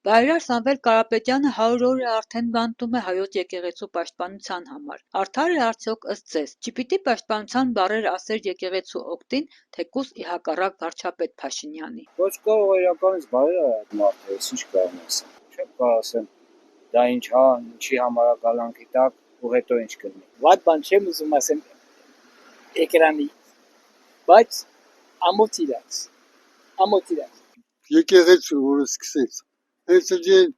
Բարերար Սամվել Կարապետյանը 100 օր է արդեն բանտում է Հայոց եկեղեցու պաշտպանության համար: Արդար է արդյոք ըստ ձեզ: Չպիտի պաշտպանության բառեր ասեր եկեղեցու օգտին, թեկուզ ի հակառակ վարչապետ Փաշինյանի: Ոչ կարող իրականից բարեր այդ մարդը, ես ինչ կարող եմ ասել: Չեմ կարող ասեմ դա ինչ հա, ինչի համար կալանքի տակ ու հետո ինչ կլինի: Վատ բան չեմ ուզում ասեմ էկրանի, բայց ամոթ իրաց: Եկեղեցու որը սկսեց, հենց էջեն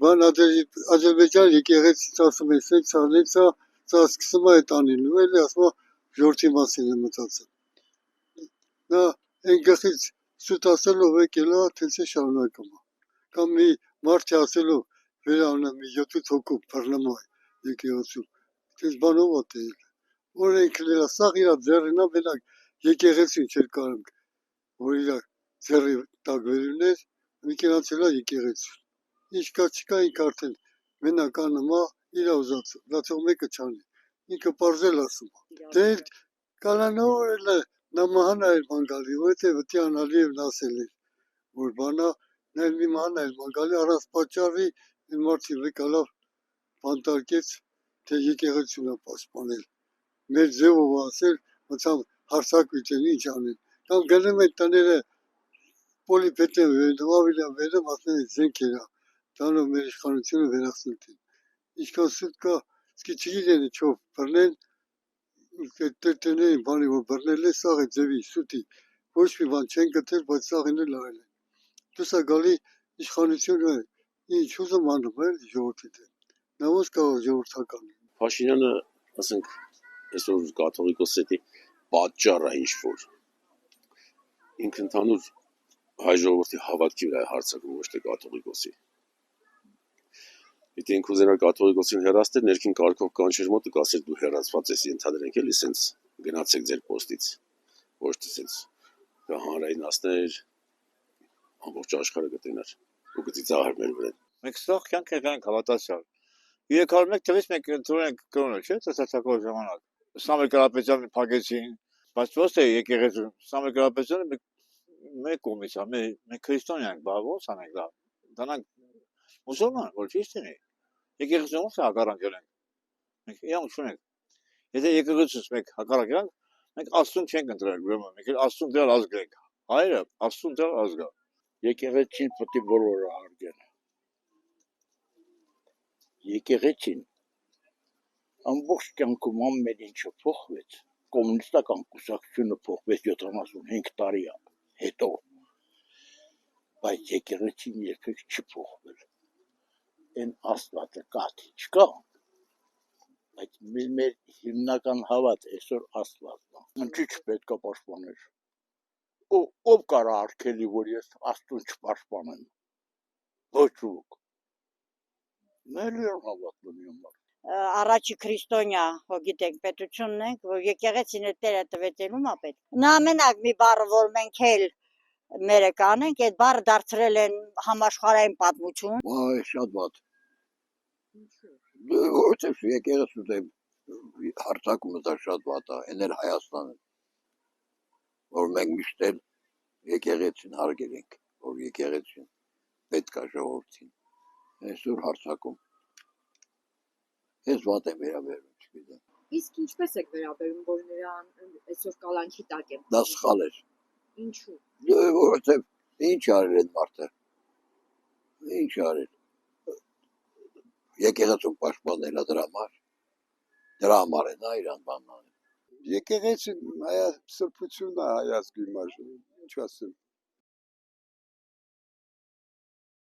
բան Ադրբեջան եկեղեցից ասում է սենց անեցա, սա սկսում է այդ անելու, էլի ասում է ժողովրդի մասին է մտածել: Նա այն գլխից սուտ ասելով եկել է, թենց է շարունակում է: Կամ մի մարդ է ասելով վերանում մի 7-8 հոգու բռնում է եկեղեցու, թենց բանով է տեել: Օրենքն էլ սաղ իրա ձեռին է, մենակ եկեղեցին չէր կարող, որ իրա ձեռի տակ վերուներ, մի կենացել է եկեղեցին: Ինչ կա չկա ինք արդեն մենակ անում է, իրա ուզածը, լացող մեկը չանի, ինքը պարզել ասում է: Դե կանանավոր էլ նամահան է ման գալի, որովհետև Տյան Ալիևն ասել էր, որ բանա, նա էլ մի ման է ման գալի, առանց պատճառի մարդիկ վեկալավ բանտարկեց, թե եկեղեցուն է պաշտպանել, մեր ձևով ասել, մցավ հարցակվիթեն ինչ անեն, կամ գնում են տները պոլիպետեն վերնում, ավելի վերնում, ասում են զենքեր է, դանով մեր իշխանությունը վերացնեն, ինչքան սուտ կա, իսկի չգիտեն չով բռնեն, տերտերներին բանի որ բռնել է, սաղ է ձևի, սուտի, ոչ մի բան չեն գտել, բայց սաղին էլ արել են, դուս է գալի իշխանությունը, ինչ ուզում անում է ժողովրդի դեմ, նա ոչ կարող ժողովրդական է: Փաշինյանը, ասենք, այսօր կաթողիկոսետի պատճառ է ինչ-որ, ինք ընդհանուր հայ ժողովրդի հավատքի վրա է հարձակում, ոչ թե կաթողիկոսի: Եթե ինք ուզենա կաթողիկոսին հեռացնել, ներքին կարգով կանչեր մոտը, կասեր դու հեռացված ես, ենթադրենք էլի սենց գնացեք ձեր պոստից, ոչ թե սենց կհանրայնացներ, ամբողջ աշխարհը կտենար ու կծիծաղեր մեր վրան: Մենք սաղ կյանք ենք հավատացյալ, 301 թվից մենք ընդունենք կրոնը, չէ՞, ծացակալ ժամանակ, Սամվել Կարապետյանին փակեցին, բայց ոչ թե եկեղեցուն, Սամվել Կարապետյանը մեր կողմից է, մենք քրիստոնյա ենք, բա ոնց անենք դա, դանանք մուսուլման, որ ճիշտ լինի, եկեղեցուն ոնց է հակառակել ենք, մենք իրանք չունենք, եթե եկեղեցուց մենք հակառակ երանք, մենք Աստծուն չենք ընտրել, ուրեմն մենք Աստծուն դրել ազգ ենք, հայերը Աստծուն դրել ազգ է: Եկեղեցին պետք է բոլորը հարգեն, եկեղեցին ամբողջ կյանքում ամեն ինչը փոխվեց, կոմունիստական կուսակցությունը փոխվեց 75 տարի հետո, բայց եկեղեցին երբեք չի փոխվել, այն Աստվածը կա թե չկա, բայց մեր հիմնական հավատը այսօր Աստվածն է, ինչի չպետք է պաշտպանել, ով կարա արգելի, որ ես Աստծուն չպաշտպանեմ, ոչ ոք, մեր հավատն ունի համար: Առաջի քրիստոնյա, գիտենք, պետությունն ենք, որ եկեղեցին է Տերը տվեց, ելում է պետք: Նա մենակ մի բառը, որ մենք էլ մերը կանենք, այդ բառը դարձրել են համաշխարհային պատմություն: Այ շատ վատ, որովհետև եկեղեցու դեմ հարձակումը դա շատ վատ է, այն էլ Հայաստանը, որ մենք միշտ էլ եկեղեցին հարգել ենք, որ եկեղեցին պետք է ժողովրդին, այսօր հարձակում, ես վատ եմ վերաբերվում, չգիտեմ: Իսկ ինչպես եք վերաբերվում, որ նրան այսօր կալանքի տակ են Դա սխալ էր: Ինչու? Որովհետև ինչ արել այդ մարդը, ինչ արել, եկեղեցուն պաշտպանել է դրա համար է նա իրան բանն անել: Եկեղեցին սրբությունն է հայ ազգի մասին, ինչ ասեմ,